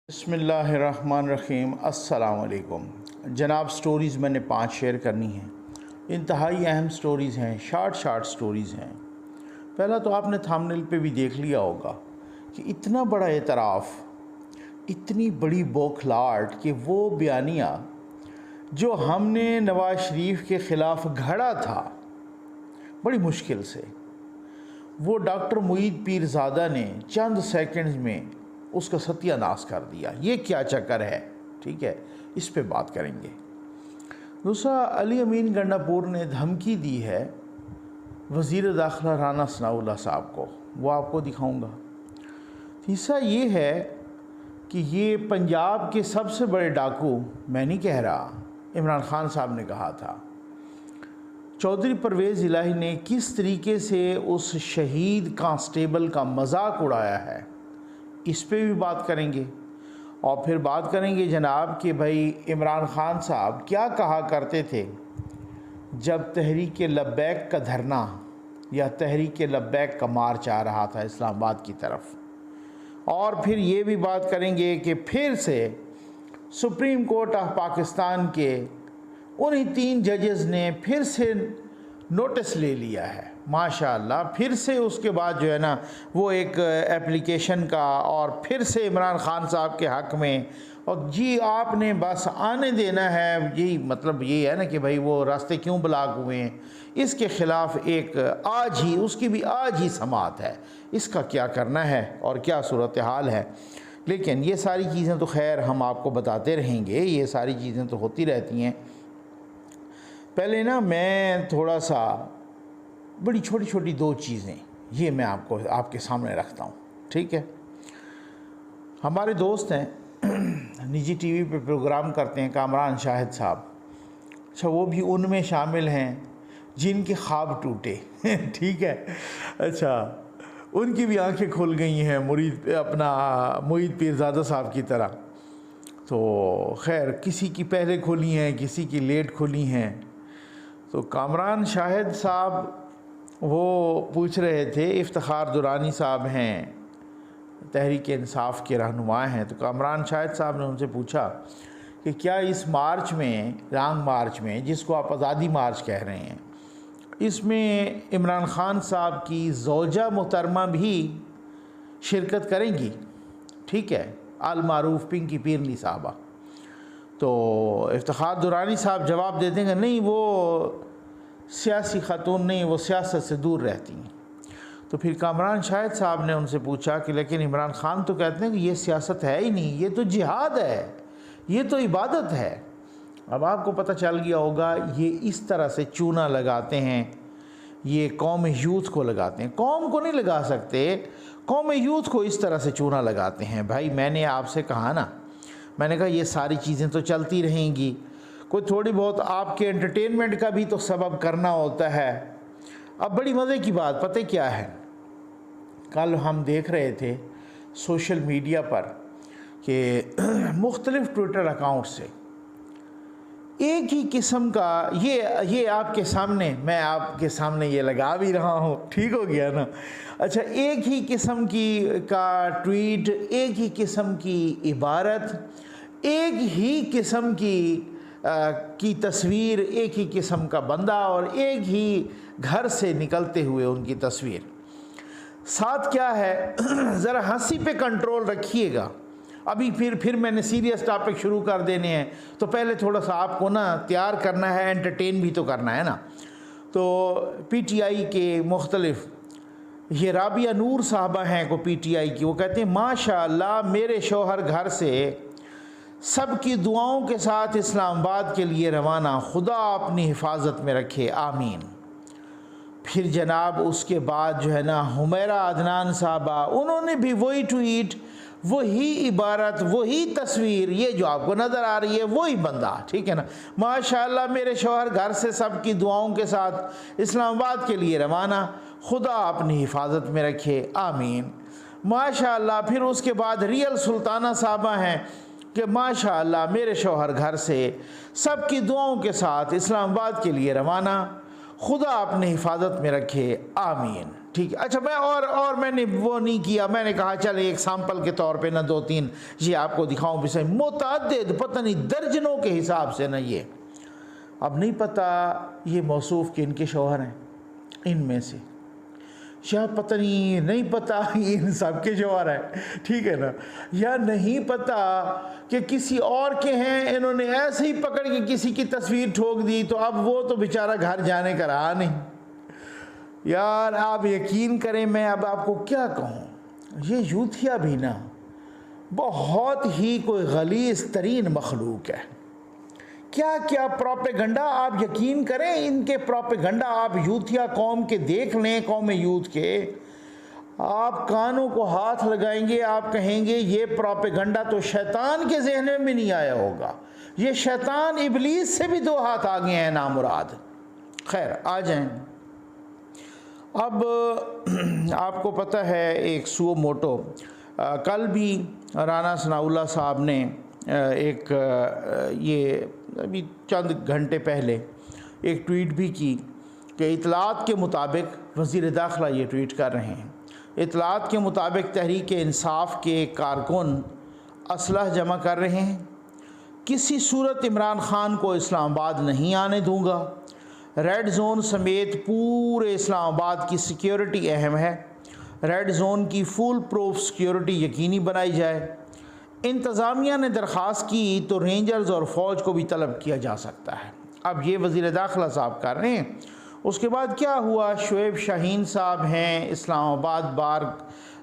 बिस्मिल्लाहिर्रहमानिर्रहीम। अस्सलाम वालेकुम जनाब। स्टोरीज़ मैंने 5 शेयर करनी हैं। इंतहाई अहम स्टोरीज़ हैं, शार्ट स्टोरीज़ हैं। पहला तो आपने थंबनेल पे भी देख लिया होगा कि इतना बड़ा एतराफ़, इतनी बड़ी बौखलाहट कि वो बयानिया जो हमने नवाज़ शरीफ के ख़िलाफ़ घड़ा था बड़ी मुश्किल से, वो डॉक्टर मुईद पीरज़ादा ने चंद सेकंड्स में उसका सत्यानाश कर दिया। ये क्या चक्कर है, ठीक है, इस पे बात करेंगे। दूसरा, अली अमीन गंडापुर ने धमकी दी है वज़ीर दाखिला राना सनाउल्लाह साहब को, वो आपको दिखाऊंगा। तीसरा ये है कि ये पंजाब के सबसे बड़े डाकू, मैं नहीं कह रहा, इमरान खान साहब ने कहा था। चौधरी परवेज़ इलाही ने किस तरीके से उस शहीद कांस्टेबल का मजाक उड़ाया है, इस पे भी बात करेंगे। और फिर बात करेंगे जनाब कि भाई इमरान खान साहब क्या कहा करते थे जब तहरीक लब्बैक का धरना या तहरीक लब्बैक का मार्च आ रहा था इस्लामाबाद की तरफ। और फिर ये भी बात करेंगे कि फिर से सुप्रीम कोर्ट ऑफ पाकिस्तान के उन्हीं 3 जजेस ने फिर से नोटिस ले लिया है माशाअल्लाह। फिर से उसके बाद जो है ना वो एक एप्लीकेशन का, और फिर से इमरान खान साहब के हक़ में, और जी आपने बस आने देना है, यही मतलब ये है ना कि भाई वो रास्ते क्यों ब्लॉक हुए हैं, इसके ख़िलाफ़ एक आज ही उसकी भी आज ही समाअत है, इसका क्या करना है और क्या सूरत हाल है। लेकिन ये सारी चीज़ें तो खैर हम आपको बताते रहेंगे, ये सारी चीज़ें तो होती रहती हैं। पहले ना मैं थोड़ा सा बड़ी छोटी छोटी 2 चीज़ें ये मैं आपको आपके सामने रखता हूँ, ठीक है। हमारे दोस्त हैं, निजी टीवी पे प्रोग्राम करते हैं, कामरान शाहिद साहब। अच्छा, वो भी उनमें शामिल हैं जिनके ख्वाब टूटे ठीक है। अच्छा, उनकी भी आंखें खुल गई हैं मुईद पीरज़ादा साहब की तरह। तो खैर, किसी की पहले खुली हैं, किसी की लेट खुली हैं। तो कामरान शाहिद साहब वो पूछ रहे थे, इफ्तिखार दुरानी साहब हैं, तहरीक इंसाफ के रहनुमा हैं। तो कामरान शाहिद साहब ने उनसे पूछा कि क्या इस मार्च में, लॉन्ग मार्च में, जिसको आप आज़ादी मार्च कह रहे हैं, इसमें इमरान खान साहब की ज़ौजा मोहतरमा भी शिरकत करेंगी, ठीक है, आल मारूफ पिंकी पीरनी साहबा। तो इफ्तिखार दुरानी साहब जवाब दे देंगे, नहीं वो सियासी खातून नहीं, वो सियासत से दूर रहती हैं। तो फिर कामरान शाहिद साहब ने उनसे पूछा कि लेकिन इमरान खान तो कहते हैं कि ये सियासत है ही नहीं, ये तो जिहाद है, ये तो इबादत है। अब आपको पता चल गया होगा ये इस तरह से चूना लगाते हैं, ये कौम यूथ को लगाते हैं, कौम को नहीं लगा सकते, कौम यूथ को इस तरह से चूना लगाते हैं। भाई मैंने आपसे कहा ना, मैंने कहा ये सारी चीज़ें तो चलती रहेंगी, कोई थोड़ी बहुत आपके एंटरटेनमेंट का भी तो सबब करना होता है। अब बड़ी मज़े की बात पता क्या है, कल हम देख रहे थे सोशल मीडिया पर कि मुख्तलिफ़ ट्विटर अकाउंट से एक ही किस्म का ये आपके सामने, मैं आपके सामने ये लगा भी रहा हूँ, ठीक हो गया ना। अच्छा, एक ही किस्म का ट्वीट, एक ही किस्म की इबारत, एक ही किस्म की तस्वीर, एक ही किस्म का बंदा और एक ही घर से निकलते हुए उनकी तस्वीर। साथ क्या है, ज़रा हंसी पे कंट्रोल रखिएगा। अभी फिर मैंने सीरियस टॉपिक शुरू कर देने हैं, तो पहले थोड़ा सा आपको ना तैयार करना है, एंटरटेन भी तो करना है ना। तो पीटीआई के मुख्तलिफ, ये राबिया नूर साहबा हैं को पीटीआई की, वो कहते हैं माशाअल्लाह मेरे शौहर घर से सबकी दुआओं के साथ इस्लामाबाद के लिए रवाना, खुदा अपनी हिफाजत में रखे, आमीन। फिर जनाब उसके बाद जो है ना हुमैरा अदनान साहबा, उन्होंने भी वही ट्वीट, वही इबारत, वही तस्वीर, ये जो आपको नज़र आ रही है वही बंदा, ठीक है ना। माशाअल्लाह मेरे शौहर घर से सबकी दुआओं के साथ इस्लामाबाद के लिए रवाना, खुदा अपनी हिफाजत में रखे, आमीन। माशाअल्लाह फिर उसके बाद रियल सुल्ताना साहबा हैं कि माशाअल्लाह मेरे शौहर घर से सबकी दुआओं के साथ इस्लामाबाद के लिए रवाना, खुदा अपनी हिफाजत में रखे, आमीन। ठीक है। अच्छा, मैं और मैंने वो नहीं किया, मैंने कहा चल एक सैंपल के तौर पे ना 2-3 ये आपको दिखाऊं भी सही, मुतअद्दिद पता नहीं दर्जनों के हिसाब से ना ये। अब नहीं पता ये मौसूफ के इनके शौहर हैं इनमें से, या पता नहीं पता ये इन सब के शौहर है, ठीक है ना, या नहीं पता कि किसी और के हैं, इन्होंने ऐसे ही पकड़ के किसी की तस्वीर ठोक दी, तो अब वो तो बेचारा घर जाने का रहा नहीं। यार आप यकीन करें, मैं अब आपको क्या कहूँ, ये यूथिया भी ना बहुत ही कोई गलीज़ तरीन मखलूक है। क्या क्या प्रोपेगंडा, आप यकीन करें इनके प्रोपेगंडा आप यूथिया कौम के देख लें, कौम यूथ के, आप कानों को हाथ लगाएंगे, आप कहेंगे ये प्रोपेगंडा तो शैतान के जहन में भी नहीं आया होगा, ये शैतान इबलीस से भी 2 हाथ आगे हैं नामुराद। खैर आ जाएं। अब आपको पता है एक सुओ मोटो, कल भी राना सनाउल्लाह साहब ने एक ये अभी चंद घंटे पहले एक ट्वीट भी की कि इतलात के मुताबिक, वज़ीर दाखिला ये ट्वीट कर रहे हैं, इतलात के मुताबिक तहरीक इंसाफ के कारकुन असलह जमा कर रहे हैं, किसी सूरत इमरान खान को इस्लामाबाद नहीं आने दूंगा, रेड जोन समेत पूरे इस्लामाबाद की सिक्योरिटी अहम है, रेड जोन की फुल प्रूफ सिक्योरिटी यकीनी बनाई जाए, इंतज़ामिया ने दरख्वास्त की तो रेंजर्स और फ़ौज को भी तलब किया जा सकता है। अब ये वज़ीर दाखिला साहब कर रहे हैं। उसके बाद क्या हुआ, शुएब शाहीन साहब हैं इस्लामाबाद बार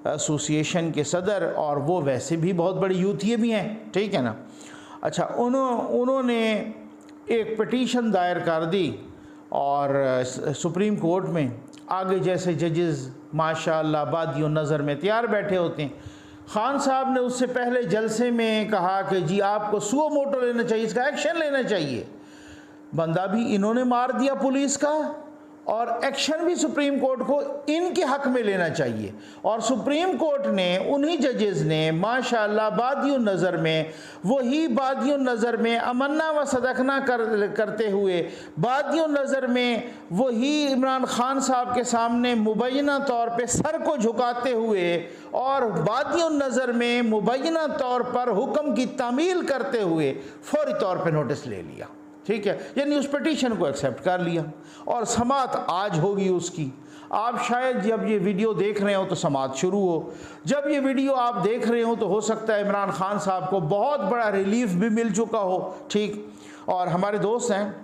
एसोसिएशन के सदर, और वो वैसे भी बहुत बड़ी यूथिये भी हैं, ठीक है ना। अच्छा, उन्होंने एक पटिशन दायर कर दी और सुप्रीम कोर्ट में आगे जैसे जजेस माशाअल्लाह बादियों नज़र में तैयार बैठे होते हैं, खान साहब ने उससे पहले जलसे में कहा कि जी आपको सुओ मोटो लेना चाहिए, इसका एक्शन लेना चाहिए। बंदा भी इन्होंने मार दिया पुलिस का, और एक्शन भी सुप्रीम कोर्ट को इनके हक में लेना चाहिए। और सुप्रीम कोर्ट ने, उन्हीं जजेस ने माशाअल्लाह बादियों नज़र में, वही बादियों नज़र में अमन्ना व सदकना करते हुए, बादियों नज़र में वही इमरान खान साहब के सामने मुबैना तौर पे सर को झुकाते हुए, और बादियों नज़र में मुबैना तौर पर हुक्म की तामील करते हुए फौरी तौर पर नोटिस ले लिया, ठीक है, यानी उस पटिशन को एक्सेप्ट कर लिया, और समात आज होगी उसकी। आप शायद जब ये वीडियो देख रहे हो तो समात शुरू हो, जब ये वीडियो आप देख रहे हो तो हो सकता है इमरान खान साहब को बहुत बड़ा रिलीफ भी मिल चुका हो, ठीक। और हमारे दोस्त हैं,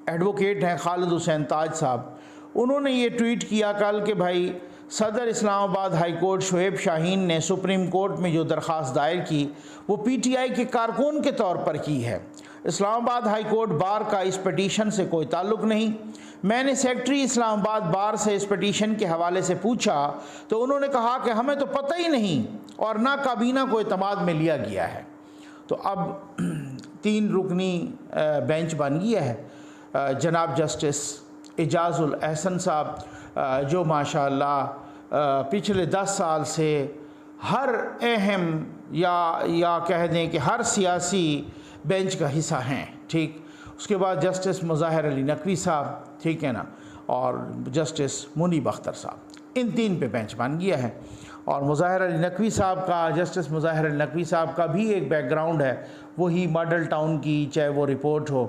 एडवोकेट हैं खालिद हुसैन ताज साहब, उन्होंने ये ट्वीट किया कल कि भाई सदर इस्लामाबाद हाई कोर्ट शुएब शाहीन ने सुप्रीम कोर्ट में जो दरख्वास्त दायर की वो पीटीआई के कारकुन के तौर पर की है। इस्लामाबाद हाई कोर्ट बार का इस पटिशन से कोई ताल्लुक़ नहीं। मैंने सेक्रेटरी इस्लामाबाद बार से इस पटिशन के हवाले से पूछा तो उन्होंने कहा कि हमें तो पता ही नहीं और ना काबीना को एतमाद में लिया गया है। तो अब 3 रुकनी बेंच बन गया है। जनाब जस्टिस एजाजुल एहसन साहब जो माशाअल्लाह पिछले 10 साल से हर अहम या कह दें कि हर सियासी बेंच का हिस्सा हैं, ठीक। उसके बाद जस्टिस मुज़ाहिर अली नकवी साहब, ठीक है ना, और जस्टिस मुनीब अख्तर साहब, इन 3 पे बेंच बन गया है। और मुज़ाहिर अली नकवी साहब का, जस्टिस मुज़ाहिर अली नकवी साहब का भी एक बैकग्राउंड है, वही मॉडल टाउन की, चाहे वो रिपोर्ट हो,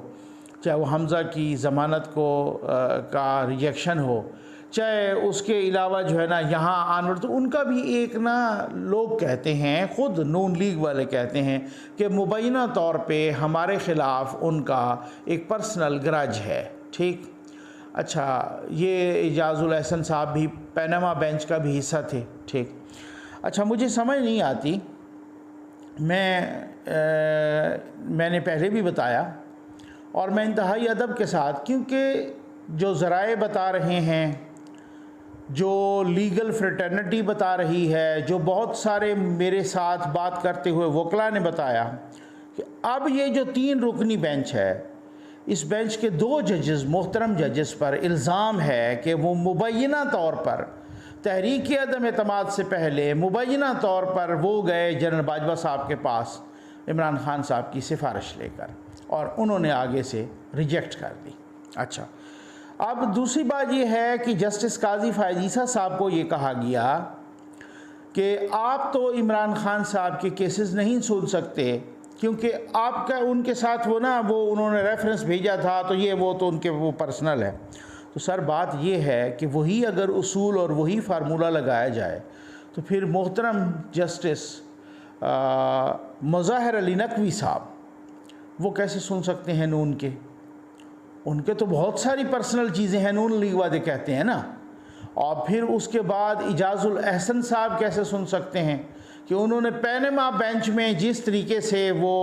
चाहे वो हमज़ा की ज़मानत को का रिजेक्शन हो, चाहे उसके अलावा जो है ना यहाँ आनवर, तो उनका भी एक ना लोग कहते हैं, ख़ुद नून लीग वाले कहते हैं कि मुबैना तौर पे हमारे ख़िलाफ़ उनका एक पर्सनल ग्रज है, ठीक। अच्छा, ये एजाजुल एहसन साहब भी पैनामा बेंच का भी हिस्सा थे, ठीक। अच्छा, मुझे समझ नहीं आती, मैंने पहले भी बताया और मैं इंतहाई अदब के साथ, क्योंकि जो ज़राए बता रहे हैं, जो लीगल फ्रेटर्निटी बता रही है, जो बहुत सारे मेरे साथ बात करते हुए वकला ने बताया कि अब ये जो 3 रुकनी बेंच है, इस बेंच के 2 जजेस, मोहतरम जजेस पर इल्ज़ाम है कि वो मुबैना तौर पर तहरीक अदम एतमाद से पहले मुबैना तौर पर वो गए जनरल बाजवा साहब के पास इमरान खान साहब की सिफारिश लेकर, और उन्होंने आगे से रिजेक्ट कर दी। अच्छा, अब दूसरी बात ये है कि जस्टिस काजी फ़ायज़ ईसा साहब को ये कहा गया कि आप तो इमरान खान साहब के केसेस नहीं सुन सकते क्योंकि आपका उनके साथ वो उन्होंने रेफरेंस भेजा था, तो ये वो तो उनके वो पर्सनल है। तो सर बात ये है कि वही अगर उसूल और वही फार्मूला लगाया जाए तो फिर मोहतरम जस्टिस मुज़ाहिर अली नकवी साहब वो कैसे सुन सकते हैं नून के? उनके तो बहुत सारी पर्सनल चीज़ें हैं, नून लीग वाले कहते हैं ना। और फिर उसके बाद इजाज़ुल अहसन साहब कैसे सुन सकते हैं कि उन्होंने पैनमा बेंच में जिस तरीके से वो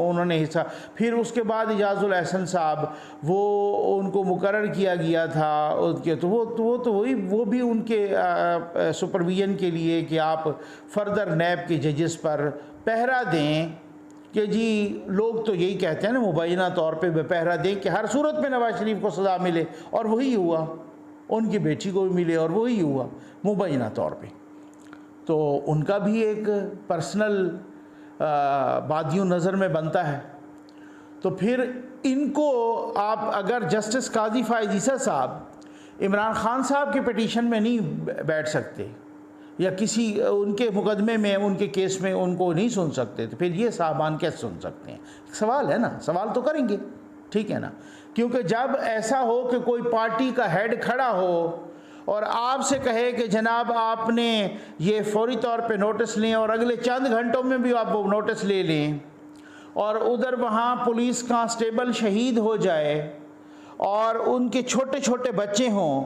उन्होंने हिस्सा, फिर उसके बाद इजाज़ुल अहसन साहब वो उनको मुकर्रर किया गया था उनके, तो वो भी उनके सुपरविजन के लिए कि आप फर्दर नैब के जजेस पर पहरा दें कि जी लोग तो यही कहते हैं ना मुबैना तौर पे पहरा दें कि हर सूरत में नवाज शरीफ को सज़ा मिले, और वही हुआ, उनकी बेटी को भी मिले और वही हुआ मुबैना तौर पे। तो उनका भी एक पर्सनल बादियों नज़र में बनता है। तो फिर इनको आप अगर जस्टिस काजी फ़ायज़ ईसा साहब इमरान खान साहब के पिटीशन में नहीं बैठ सकते या किसी उनके मुकदमे में उनके केस में उनको नहीं सुन सकते, तो फिर ये साहबान कैसे सुन सकते हैं? सवाल है ना, सवाल तो करेंगे, ठीक है ना। क्योंकि जब ऐसा हो कि कोई पार्टी का हेड खड़ा हो और आपसे कहे कि जनाब आपने ये फौरी तौर पे नोटिस लें और अगले चंद घंटों में भी आप वो नोटिस ले लें, और उधर वहाँ पुलिस कांस्टेबल शहीद हो जाए और उनके छोटे छोटे बच्चे हों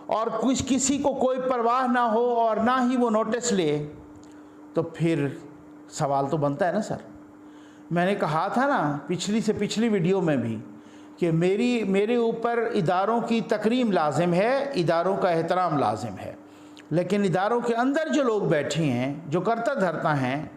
और किसी को कोई परवाह ना हो और ना ही वो नोटिस ले, तो फिर सवाल तो बनता है ना सर। मैंने कहा था ना पिछली से पिछली वीडियो में भी कि मेरे ऊपर इदारों की तकरीम लाजिम है, इदारों का एहतराम लाजिम है, लेकिन इदारों के अंदर जो लोग बैठे हैं, जो करता धरता हैं,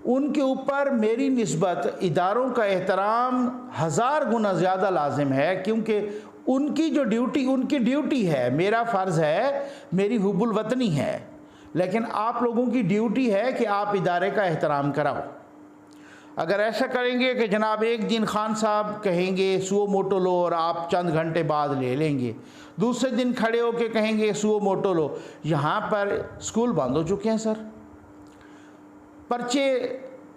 उनके ऊपर मेरी निस्बत इदारों का एहतराम 1000 गुना ज़्यादा लाजिम है, क्योंकि उनकी जो ड्यूटी उनकी ड्यूटी है, मेरा फ़र्ज़ है, मेरी हुब्बुल वतनी है, लेकिन आप लोगों की ड्यूटी है कि आप इदारे का एहतराम कराओ। अगर ऐसा करेंगे कि जनाब एक दिन खान साहब कहेंगे सुओ मोटो लो और आप चंद घंटे बाद ले लेंगे, दूसरे दिन खड़े होके कहेंगे सुओ मोटो लो, यहाँ पर स्कूल बंद हो चुके हैं सर। पर्चे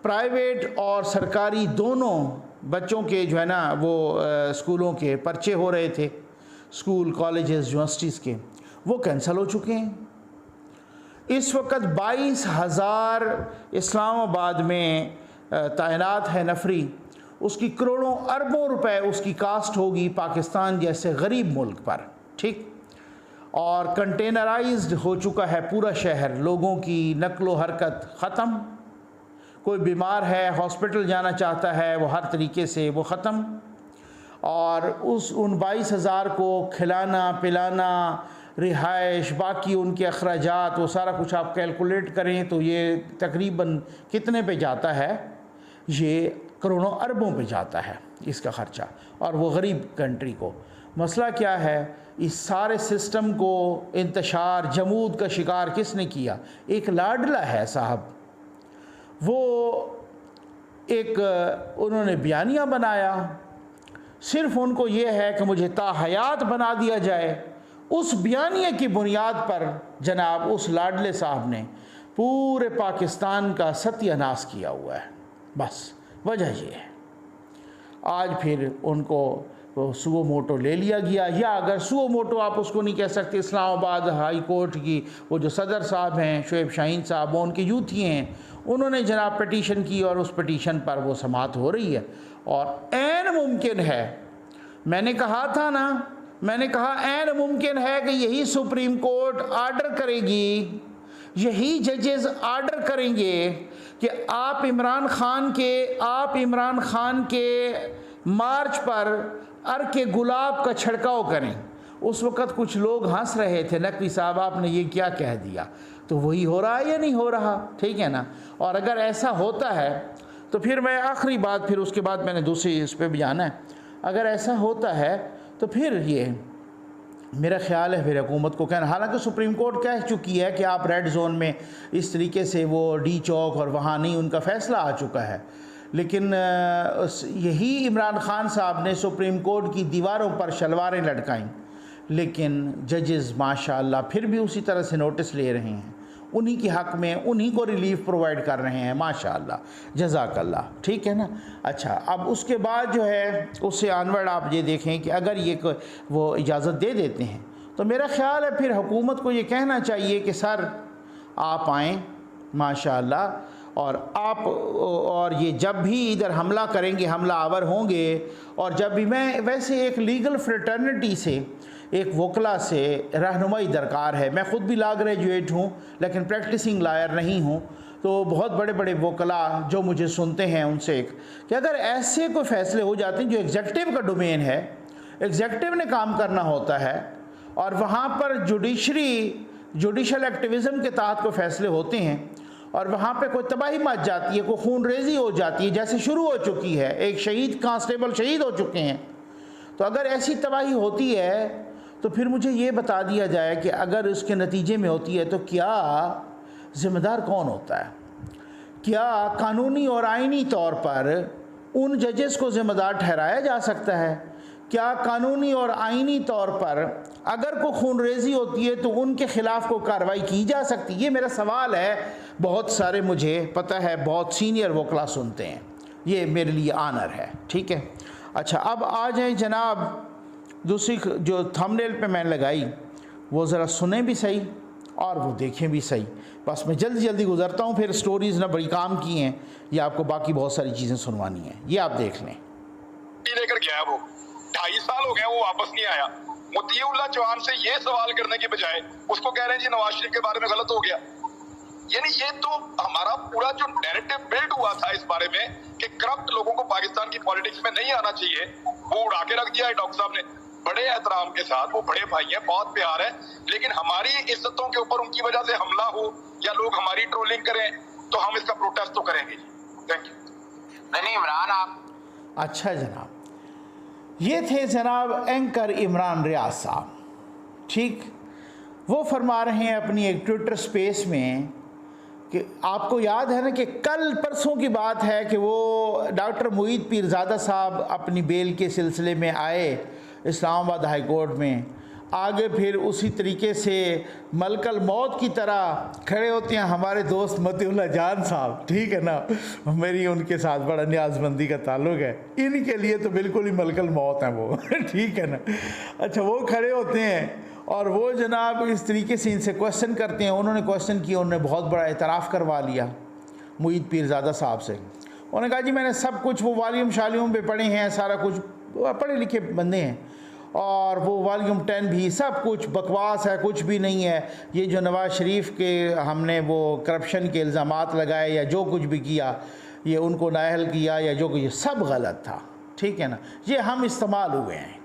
प्राइवेट और सरकारी दोनों बच्चों के जो है ना वो स्कूलों के पर्चे हो रहे थे, स्कूल कॉलेजेस यूनिवर्सिटीज़ के, वो कैंसिल हो चुके हैं। इस वक्त 22,000 इस्लामाबाद में तैनात है नफरी, उसकी करोड़ों अरबों रुपए उसकी कास्ट होगी पाकिस्तान जैसे गरीब मुल्क पर, ठीक। और कंटेनराइज्ड हो चुका है पूरा शहर, लोगों की नक्लो हरकत ख़त्म, कोई बीमार है हॉस्पिटल जाना चाहता है वो हर तरीके से वो ख़त्म। और उन 22,000 को खिलाना पिलाना, रिहाइश, बाकी उनके अखराजात, वो सारा कुछ आप कैलकुलेट करें तो ये तकरीबन कितने पे जाता है? ये करोड़ों अरबों पे जाता है इसका ख़र्चा, और वो गरीब कंट्री को। मसला क्या है, इस सारे सिस्टम को इंतशार जमूद का शिकार किसने किया? एक लाडला है साहब, वो एक उन्होंने बयानिया बनाया, सिर्फ उनको ये है कि मुझे ताहयात बना दिया जाए। उस बयानिए की बुनियाद पर जनाब उस लाडले साहब ने पूरे पाकिस्तान का सत्यानाश किया हुआ है। बस वजह ये है। आज फिर उनको सुओ मोटो ले लिया गया, या अगर सुओ मोटो आप उसको नहीं कह सकते, इस्लामाबाद हाई कोर्ट की वो जो सदर साहब हैं शुएब शाहीन साहब, वो उनके यूथी हैं, उन्होंने जनाब पटिशन की और उस पटिशन पर वो समाअत हो रही है। और ऐन मुमकिन है, मैंने कहा था ना, मैंने कहा ऐन मुमकिन है कि यही सुप्रीम कोर्ट आर्डर करेगी, यही जजेस आर्डर करेंगे कि आप इमरान खान के मार्च पर अर्के गुलाब का छिड़काव करें। उस वक़्त कुछ लोग हंस रहे थे, नकवी साहब आपने ये क्या कह दिया, तो वही हो रहा है या नहीं हो रहा, ठीक है ना। और अगर ऐसा होता है तो फिर मैं आखिरी बात, फिर उसके बाद मैंने दूसरी इस पर भी जाना है, अगर ऐसा होता है तो फिर ये मेरा ख्याल है फिर हुकूमत को कहना, हालांकि सुप्रीम कोर्ट कह चुकी है कि आप रेड जोन में इस तरीके से वो डी चौक और वहाँ नहीं, उनका फ़ैसला आ चुका है, लेकिन यही इमरान खान साहब ने सुप्रीम कोर्ट की दीवारों पर शलवारें लटकाईं लेकिन जजेस माशाअल्लाह फिर भी उसी तरह से नोटिस ले रहे हैं, उन्हीं के हक़ में उन्हीं को रिलीफ प्रोवाइड कर रहे हैं, माशाअल्लाह, जज़ाकल्लाह, ठीक है ना। अच्छा, अब उसके बाद जो है उससे ऑनवर्ड आप ये देखें कि अगर ये वो इजाज़त दे देते हैं तो मेरा ख़्याल है फिर हुकूमत को ये कहना चाहिए कि सर आप आएँ माशाअल्लाह, और आप और ये जब भी इधर हमला करेंगे, हमला आवर होंगे, और जब भी मैं वैसे एक लीगल फ्रेटर्निटी से, एक वकला से रहनुमाई दरकार है। मैं ख़ुद भी लॉ ग्रेजुएट हूँ लेकिन प्रैक्टिसिंग लॉयर नहीं हूँ, तो बहुत बड़े बड़े वकला जो मुझे सुनते हैं उनसे कि अगर ऐसे कोई फ़ैसले हो जाते हैं जो एग्जेक्टिव का डोमेन है, एग्जेक्टिव ने काम करना होता है, और वहाँ पर जुडिशल एक्टिविज़म के तहत कोई फ़ैसले होते हैं और वहाँ पे कोई तबाही मच जाती है, कोई खून रेजी हो जाती है, जैसे शुरू हो चुकी है, एक शहीद कांस्टेबल शहीद हो चुके हैं, तो अगर ऐसी तबाही होती है तो फिर मुझे ये बता दिया जाए कि अगर उसके नतीजे में होती है तो क्या ज़िम्मेदार कौन होता है। क्या कानूनी और आइनी तौर पर उन जजेस को ज़िम्मेदार ठहराया जा सकता है? क्या कानूनी और आइनी तौर पर अगर कोई खून रेजी होती है तो उनके ख़िलाफ़ को कार्रवाई की जा सकती है? ये मेरा सवाल है। बहुत सारे, मुझे पता है, बहुत सीनियर वकला सुनते हैं, ये मेरे लिए आनर है, ठीक है। अच्छा, अब आ जाए जनाब, दूसरी जो थंबनेल पे मैंने लगाई वो ज़रा सुने भी सही और वो देखें भी सही। बस मैं जल्दी जल्दी गुजरता हूँ, फिर स्टोरीज़ ना बड़ी काम की हैं, ये आपको बाकी बहुत सारी चीज़ें सुनवानी हैं, ये आप देख लें। लेकर गया वो 2.5 साल हो गया, वो वापस नहीं आया। मोतीउल्लाह चौहान से ये सवाल करने के बजाय उसको कह रहे हैं जी नवाज शरीफ के बारे में गलत हो गया। यानी ये तो हमारा पूरा जो नैरेटिव बिल्ड हुआ था इस बारे में कि करप्ट लोगों को पाकिस्तान की पॉलिटिक्स में नहीं आना चाहिए, वो उड़ा के रख दिया है डॉक्टर साहब ने बड़े एहतराम के साथ। वो बड़े भाई हैं, बहुत प्यार है, लेकिन हमारी इज्जतों के ऊपर उनकी वजह से हमला हो या लोग हमारी ट्रोलिंग करें तो हम इसका प्रोटेस्ट तो करेंगे। Thank you. नहीं इमरान आप। अच्छा जनाब, ये थे जनाब एंकर इमरान रियाज साहब, ठीक। वो फरमा रहे हैं अपनी एक ट्विटर स्पेस में कि आपको याद है ना कि कल परसों की बात है कि वो डॉक्टर मुईद पीरज़ादा साहब अपनी बेल के सिलसिले में आए इस्लामाबाद हाई कोर्ट में, आगे फिर उसी तरीके से मलकल मौत की तरह खड़े होते हैं हमारे दोस्त मतीउल्लाह जान साहब, ठीक है ना। मेरी उनके साथ बड़ा न्याज़मंदी का ताल्लुक़ है, इनके लिए तो बिल्कुल ही मलकल मौत है वो ठीक है ना। अच्छा, वो खड़े होते हैं और वो जनाब इस तरीके से इनसे क्वेश्चन करते हैं। उन्होंने क्वेश्चन किया, उन्होंने बहुत बड़ा एतराफ़ करवा लिया मुईद पीरज़ादा साहब से। उन्होंने कहा जी मैंने सब कुछ वो वॉल्यूम शाल्यूम पे पढ़े हैं, सारा कुछ, पढ़े लिखे बंदे हैं, और वो वॉल्यूम 10 भी, सब कुछ बकवास है, कुछ भी नहीं है। ये जो नवाज़ शरीफ के हमने वो करप्शन के इल्ज़ामात लगाए या जो कुछ भी किया, ये उनको नाअहल किया या जो कुछ, सब गलत था, ठीक है ना। ये हम इस्तेमाल हुए हैं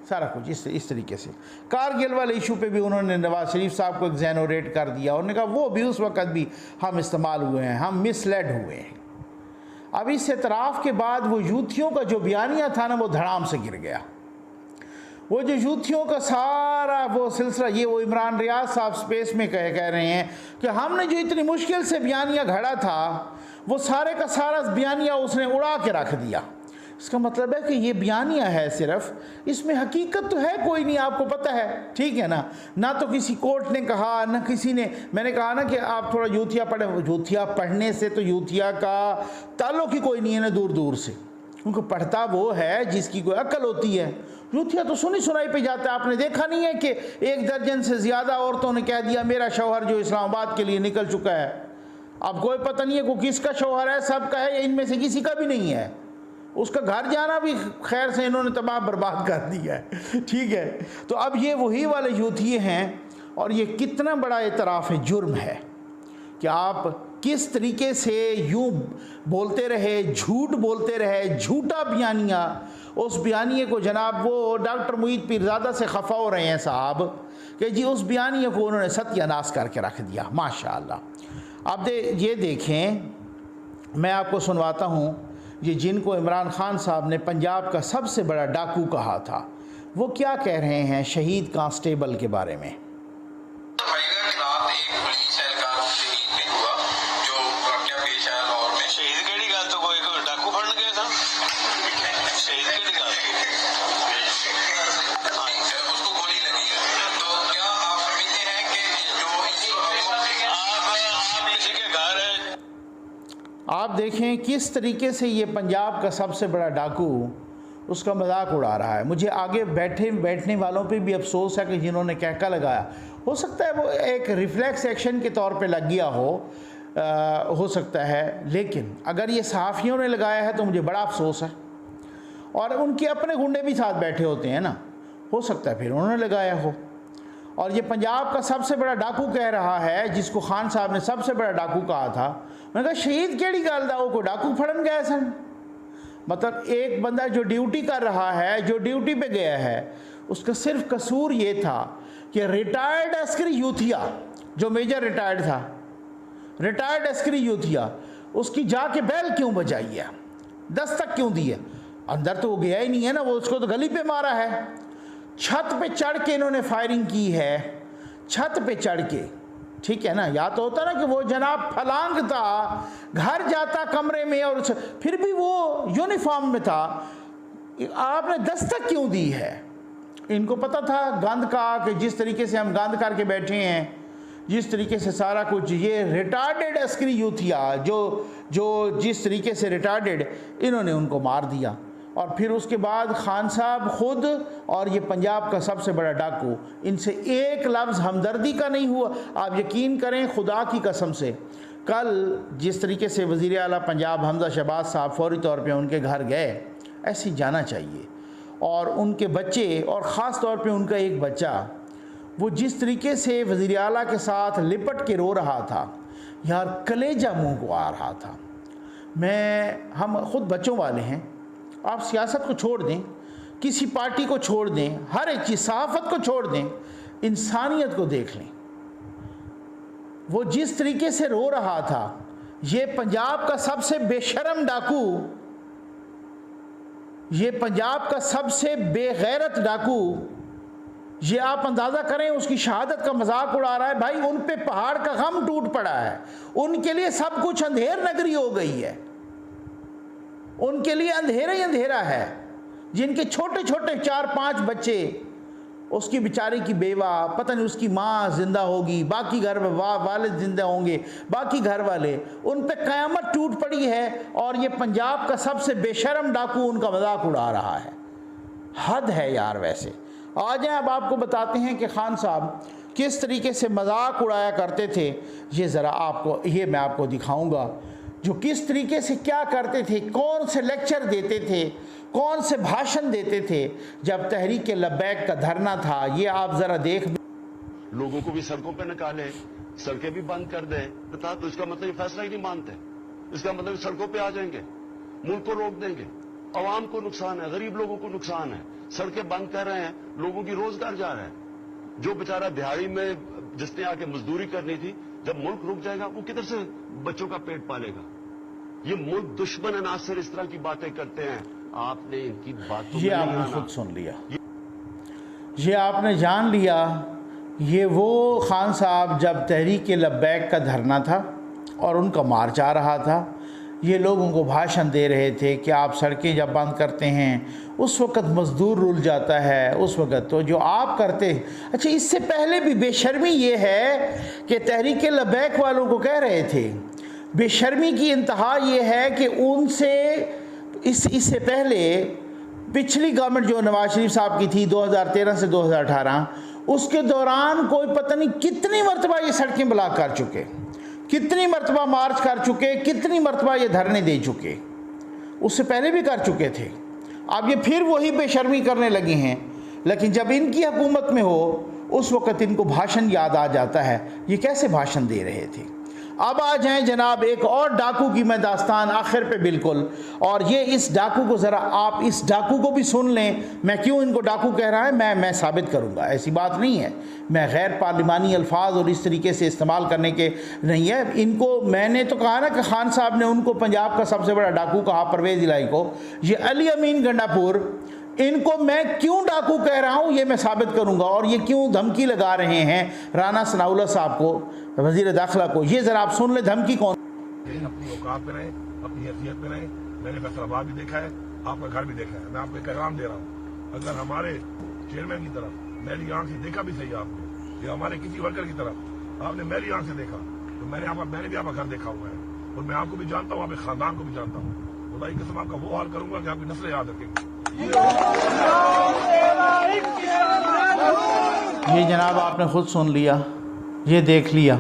सारा कुछ इस तरीके से। कारगिल वाले इशू पे भी उन्होंने नवाज़ शरीफ साहब को एग्जैनोरेट कर दिया। उन्होंने कहा वो भी उस वक़्त भी हम इस्तेमाल हुए हैं, हम मिसलेड हुए हैं। अब इस एतराफ़ के बाद वो यूथियों का जो बयानिया था ना, वो धड़ाम से गिर गया। वो जो यूथियों का सारा वो सिलसिला, ये वो इमरान रियाज साहब स्पेस में कह रहे हैं कि हमने जो इतनी मुश्किल से बयानिया घड़ा था, वो सारे का सारा बयानिया उसने उड़ा के रख दिया। इसका मतलब है कि ये बयानिया है सिर्फ, इसमें हकीकत तो है कोई नहीं, आपको पता है, ठीक है ना। ना तो किसी कोर्ट ने कहा, ना किसी ने, मैंने कहा ना कि आप थोड़ा यूथिया पढ़ें, यूथिया पढ़ने से तो यूथिया का ताल्लुक़ ही कोई नहीं है ना दूर दूर से। उनको पढ़ता वो है जिसकी कोई अक्ल होती है। यूथिया तो सुनी सुनाई पे जाता है। आपने देखा नहीं है कि 1 दर्जन से ज़्यादा औरतों ने कह दिया मेरा शौहर जो इस्लामाबाद के लिए निकल चुका है। अब कोई पता नहीं है को किसका शौहर है, सबका है, इनमें से किसी का भी नहीं है। उसका घर जाना भी खैर से इन्होंने तबाह बर्बाद कर दिया है, ठीक है। तो अब ये वही वाले यूथिये हैं, और ये कितना बड़ा एतराफ़ है, जुर्म है कि आप किस तरीके से यूँ बोलते रहे, झूठ बोलते रहे, झूठा बयानिया। उस बयानिए को जनाब वो डॉक्टर मुईद पीरज़ादा से खफा हो रहे हैं साहब कि जी उस बयानिए को उन्होंने सत्यानाश करके रख दिया, माशाअल्लाह। अब ये देखें, मैं आपको सुनवाता हूँ ये जिनको इमरान खान साहब ने पंजाब का सबसे बड़ा डाकू कहा था, वो क्या कह रहे हैं शहीद कांस्टेबल के बारे में। देखें किस तरीके से ये पंजाब का सबसे बड़ा डाकू उसका मजाक उड़ा रहा है। मुझे आगे बैठने वालों पे भी अफसोस है कि जिन्होंने कहका लगाया, हो सकता है वो एक रिफ्लेक्स एक्शन के तौर पे लग गया हो सकता है, लेकिन अगर ये सहाफ़ियों ने लगाया है तो मुझे बड़ा अफसोस है। और उनके अपने गुंडे भी साथ बैठे होते हैं ना, हो सकता है फिर उन्होंने लगाया हो। और ये पंजाब का सबसे बड़ा डाकू कह रहा है, जिसको खान साहब ने सबसे बड़ा डाकू कहा था। मैंने कहा शहीद केड़ी गल दा, वो को डाकू फड़न गए सन। मतलब एक बंदा जो ड्यूटी कर रहा है, जो ड्यूटी पे गया है, उसका सिर्फ कसूर ये था कि रिटायर्ड अस्करी यूथिया, जो मेजर रिटायर्ड था, रिटायर्ड अस्करी यूथिया, उसकी जाके बैल क्यों बजाई है, दस्तक क्यों दी है? अंदर तो वो गया ही नहीं है ना, वो उसको तो गली पे मारा है। छत पे चढ़ के इन्होंने फायरिंग की है, छत पे चढ़ के, ठीक है ना। या तो होता ना कि वो जनाब फलांग था, घर जाता कमरे में और फिर भी वो यूनिफॉर्म में था, आपने दस्तक क्यों दी है? इनको पता था गंद का, कि जिस तरीके से हम गंद करके बैठे हैं, जिस तरीके से सारा कुछ, ये रिटार्डेड अस्करी यूथिया जो जिस तरीके से रिटार्डेड, इन्होंने उनको मार दिया। और फिर उसके बाद खान साहब खुद और ये पंजाब का सबसे बड़ा डाकू, इनसे एक लफ्ज़ हमदर्दी का नहीं हुआ। आप यकीन करें खुदा की कसम से, कल जिस तरीके से वज़ीर आला पंजाब हमजा शहबाज साहब फौरी तौर पे उनके घर गए, ऐसे जाना चाहिए। और उनके बच्चे, और ख़ास तौर पे उनका एक बच्चा, वो जिस तरीके से वज़ीर आला के साथ लिपट के रो रहा था, यार कलेजा मुँह को आ रहा था। हम ख़ुद बच्चों वाले हैं, आप सियासत को छोड़ दें, किसी पार्टी को छोड़ दें, हर एक चीज़, सहाफ़त को छोड़ दें, इंसानियत को देख लें। वो जिस तरीके से रो रहा था, ये पंजाब का सबसे बेशरम डाकू, ये पंजाब का सबसे बेगैरत डाकू, ये आप अंदाज़ा करें उसकी शहादत का मजाक उड़ा रहा है। भाई उन पे पहाड़ का गम टूट पड़ा है, उनके लिए सब कुछ अंधेर नगरी हो गई है, उनके लिए अंधेरा ही अंधेरा है। जिनके छोटे छोटे 4-5 बच्चे, उसकी बेचारी की बेवा, पता नहीं उसकी माँ ज़िंदा होगी, बाकी घर में वालिद ज़िंदा होंगे, बाकी घर वाले, उन पे क़यामत टूट पड़ी है। और ये पंजाब का सबसे बेशरम डाकू उनका मजाक उड़ा रहा है। हद है यार। वैसे आ जाए, अब आपको बताते हैं कि खान साहब किस तरीके से मजाक उड़ाया करते थे। ये ज़रा आपको, ये मैं आपको दिखाऊंगा, जो किस तरीके से क्या करते थे, कौन से लेक्चर देते थे, कौन से भाषण देते थे जब तहरीक लब्बैक का धरना था। ये आप ज़रा देख। लोगों को भी सड़कों पे निकाले, सड़कें भी बंद कर दे, तो इसका मतलब ये फैसला ही नहीं मानते। इसका मतलब सड़कों पे आ जाएंगे, मुल्क को रोक देंगे। अवाम को नुकसान है, गरीब लोगों को नुकसान है। सड़कें बंद कर रहे हैं, लोगों की रोजगार जा रहा है। जो बेचारा दिहाड़ी में जिसने आके मजदूरी करनी थी, जब मुल्क रुक जाएगा वो किधर से बच्चों का पेट पालेगा? ये मुल्क दुश्मन अनासर इस तरह की बातें करते हैं। आपने इनकी बातों ये आपने खुद सुन लिया, ये आपने जान लिया। ये वो खान साहब जब तहरीक लब्बैक का धरना था और उनका मार्च आ रहा था, ये लोगों को भाषण दे रहे थे कि आप सड़कें जब बंद करते हैं उस वक़्त मज़दूर रुल जाता है, उस वक़्त तो जो आप करते। अच्छा, इससे पहले भी बेशर्मी ये है कि तहरीक लब्बैक वालों को कह रहे थे, बेशर्मी की इंतहा ये है कि उनसे इससे पहले पिछली गवर्नमेंट जो नवाज शरीफ साहब की थी 2013 से 2018, उसके दौरान कोई पता नहीं कितनी मरतबा ये सड़कें ब्लॉक कर चुके, कितनी मरतबा मार्च कर चुके, कितनी मरतबा ये धरने दे चुके, उससे पहले भी कर चुके थे। अब ये फिर वही बेशर्मी करने लगे हैं। लेकिन जब इनकी हुकूमत में हो उस वक़्त इनको भाषण याद आ जाता है, ये कैसे भाषण दे रहे थे। अब आ जाएं जनाब एक और डाकू की मैं दास्तान आखिर पे बिल्कुल, और ये इस डाकू को ज़रा आप इस डाकू को भी सुन लें। मैं क्यों इनको डाकू कह रहा है मैं साबित करूँगा, ऐसी बात नहीं है। मैं गैर पार्लिमानी अल्फाज और इस तरीके से इस्तेमाल करने के नहीं है। इनको मैंने तो कहा ना कि खान साहब ने उनको पंजाब का सबसे बड़ा डाकू कहा, परवेज़ इलाही को। ये अली अमीन गंडापुर, इनको मैं क्यों डाकू कह रहा हूँ ये मैं साबित करूँगा, और ये क्यों धमकी लगा रहे हैं राना सनाउल्लाह साहब को, वज़ीर दाखिला को। ये ज़रा आप सुन ले धमकी कौन। अपनी औकात पे रहें, अपनी हैसियत पे रहें। मैंने फैसलाबाद भी देखा है, आपका घर भी देखा है। मैं आपको एक पैगाम दे रहा हूँ, अगर हमारे चेयरमैन की तरफ मेरी आंख से देखा भी सही आपने, या हमारे किसी वर्कर की तरफ आपने मेरी आंख से देखा, तो मैंने भी आपका घर देखा हुआ है। और मैं आपको भी जानता हूँ, आपके खानदान को भी जानता हूँ। खुदा की कसम आपका वो हाल करूंगा कि आपकी नस्लें याद रखेंगी। ये जनाब आपने ख़ुद सुन लिया, ये देख लिया,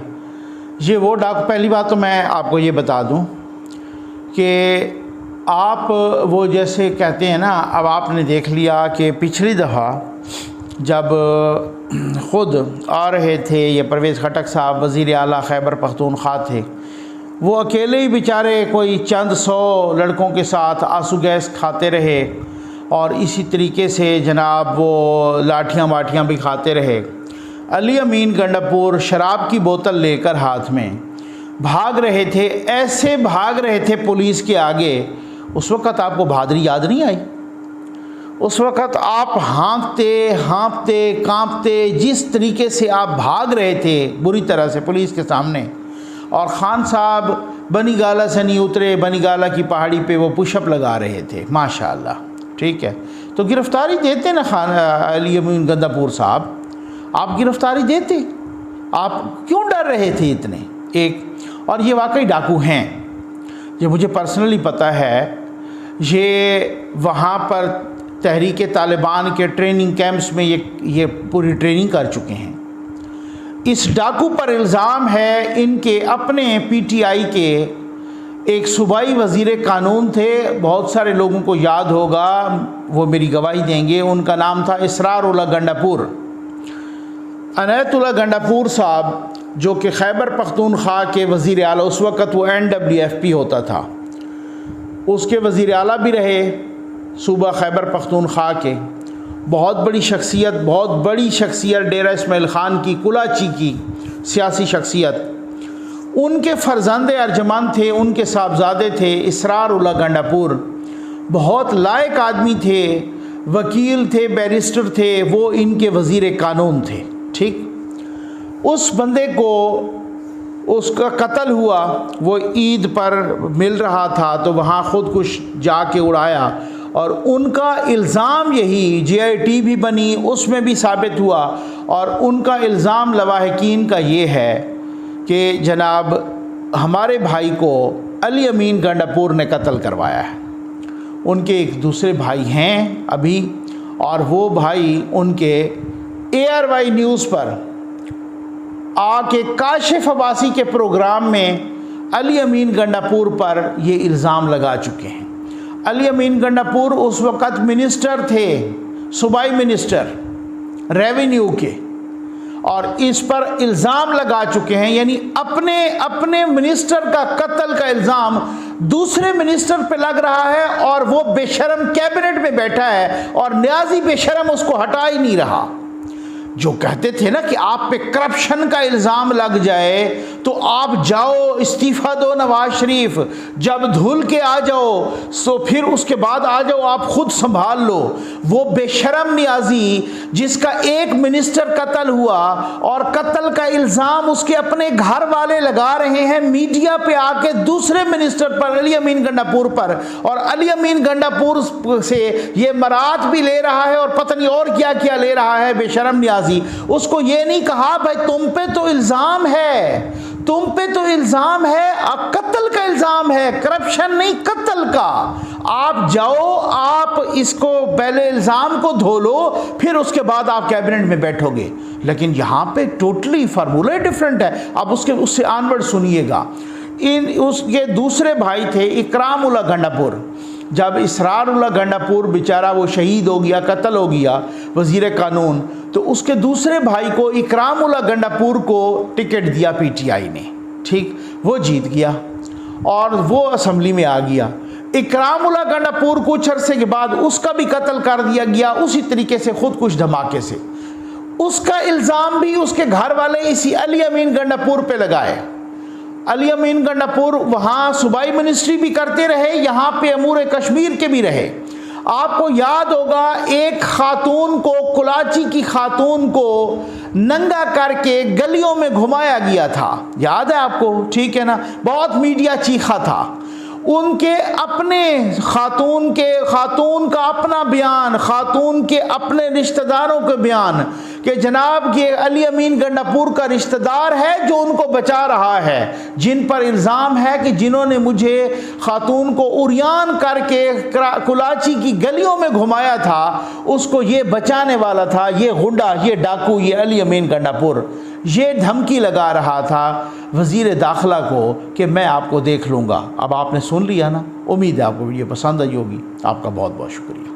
ये वो डाकू। पहली बात तो मैं आपको ये बता दूं कि आप वो जैसे कहते हैं ना, अब आपने देख लिया कि पिछली दफ़ा जब ख़ुद आ रहे थे ये परवेज़ खटक साहब, वज़ीर आला खैबर पख्तूनख्वा थे, वो अकेले ही बेचारे कोई चंद सौ लड़कों के साथ आंसू गैस खाते रहे और इसी तरीके से जनाब वो लाठियाँ वाठियाँ भी खाते रहे। अली अमीन गंडापुर शराब की बोतल लेकर हाथ में भाग रहे थे, ऐसे भाग रहे थे पुलिस के आगे। उस वक़्त आपको बहादुरी याद नहीं आई? उस वक़्त आप हाँफते कांपते जिस तरीके से आप भाग रहे थे बुरी तरह से पुलिस के सामने, और ख़ान साहब बनी गाला से नहीं उतरे, बनी गाला की पहाड़ी पे वो पुशअप लगा रहे थे माशाअल्लाह। ठीक है, तो गिरफ़्तारी देते ना अली अमीन गंडापुर साहब, आप गिरफ़्तारी देते, आप क्यों डर रहे थे इतने? एक और ये वाकई डाकू हैं, ये मुझे पर्सनली पता है, ये वहाँ पर तहरीक तालिबान के ट्रेनिंग कैंप्स में ये पूरी ट्रेनिंग कर चुके हैं। इस डाकू पर इल्ज़ाम है इनके अपने पीटीआई के एक सूबाई वज़ीर कानून थे, बहुत सारे लोगों को याद होगा, वो मेरी गवाही देंगे, उनका नाम था इसरारुल्लाह गंडापुर। अनायतुल्लाह गंडापुर साहब जो कि खैबर पख्तूनख्वा के वज़ीर आला, उस वक़्त वो NWFP होता था, उसके वज़ीर आला भी रहे सूबा खैबर पख्तूनख्वा के। बहुत बड़ी शख्सियत डेरा इस्माइल ख़ान की, कुलाची की सियासी शख्सियत। उनके फ़र्जंद अर्जमान थे, उनके साहबजादे थे इसरारुल्लाह गंडापुर। बहुत लायक आदमी थे, वकील थे, बैरिस्टर थे, वो इनके वज़ीर कानून थे। ठीक, उस बंदे को उसका कत्ल हुआ, वो ईद पर मिल रहा था तो वहाँ ख़ुदकुश जाके उड़ाया, और उनका इल्ज़ाम यही JIT भी बनी, उसमें भी साबित हुआ, और उनका इल्ज़ाम लवाहिकीन का ये है कि जनाब हमारे भाई को अली अमीन गंडापुर ने कत्ल करवाया है। उनके एक दूसरे भाई हैं अभी, और वो भाई उनके ARY न्यूज़ पर आके काशिफ अब्बासी के प्रोग्राम में अली अमीन गंडापुर पर ये इल्ज़ाम लगा चुके हैं। अली अमीन गंडापुर उस वक़्त मिनिस्टर थे, सूबाई मिनिस्टर रेवेन्यू के, और इस पर इल्ज़ाम लगा चुके हैं, यानी अपने मिनिस्टर का कत्ल का इल्ज़ाम दूसरे मिनिस्टर पे लग रहा है, और वो बेशरम कैबिनेट में बैठा है और न्याजी बेशरम उसको हटा ही नहीं रहा। जो कहते थे ना कि आप पे करप्शन का इल्ज़ाम लग जाए तो आप जाओ इस्तीफ़ा दो नवाज शरीफ, जब धुल के आ जाओ तो फिर उसके बाद आ जाओ आप खुद संभाल लो। वो बेशरम न्याजी जिसका एक मिनिस्टर कत्ल हुआ और कत्ल का इल्ज़ाम उसके अपने घर वाले लगा रहे हैं मीडिया पे आके दूसरे मिनिस्टर पर, अली अमीन गंडापुर पर, और अली अमीन गंडापुर से ये मरात भी ले रहा है और पता नहीं और क्या क्या ले रहा है बेशरम न्याजी। उसको ये नहीं कहा भाई तुम पे तो इल्ज़ाम है, तुम पे तो इल्ज़ाम है, कत्ल का इल्ज़ाम है, करप्शन नहीं कत्ल का। आप जाओ, आप इसको पहले इल्ज़ाम को धो लो, फिर उसके बाद आप कैबिनेट में बैठोगे। लेकिन यहाँ पे टोटली फार्मूला डिफरेंट है। अब उससे आनवर्ड सुनिएगा। उसके दूसरे भाई थे इकरामुल्लाह गंडापुर। जब इसरारुल्लाह गंडापुर बेचारा वो शहीद हो गया, कत्ल हो गया वज़ीर कानून, तो उसके दूसरे भाई को इकरामुल्लाह गंडापुर को टिकट दिया पीटीआई ने। ठीक, वो जीत गया और वो असेंबली में आ गया। इकरामुल्लाह गंडापुर कुछ अरसे के बाद उसका भी कत्ल कर दिया गया उसी तरीके से, खुदकुश धमाके से। उसका इल्ज़ाम भी उसके घर वाले इसी अली अमीन गंडापुर पे लगाए। अली अमीन गंडापुर वहाँ सूबाई मिनिस्ट्री भी करते रहे, यहाँ पे अमूर कश्मीर के भी रहे। आपको याद होगा एक खातून को, कुलाची की खातून को नंगा करके गलियों में घुमाया गया था, याद है आपको? ठीक है ना, बहुत मीडिया चीखा था। उनके अपने खातून का अपना बयान, खातून के अपने रिश्तेदारों के बयान कि जनाब ये अली अमीन गंडापुर का रिश्तेदार है जो उनको बचा रहा है, जिन पर इल्ज़ाम है कि जिन्होंने मुझे खातून को उरियान करके कुलाची की गलियों में घुमाया था, उसको ये बचाने वाला था, ये गुंडा, ये डाकू, ये अली अमीन गंडापुर। ये धमकी लगा रहा था वज़ीर दाखिला को कि मैं आपको देख लूँगा। अब आपने सुन लिया ना। उम्मीद है आपको वीडियो पसंद आई होगी। आपका बहुत बहुत शुक्रिया।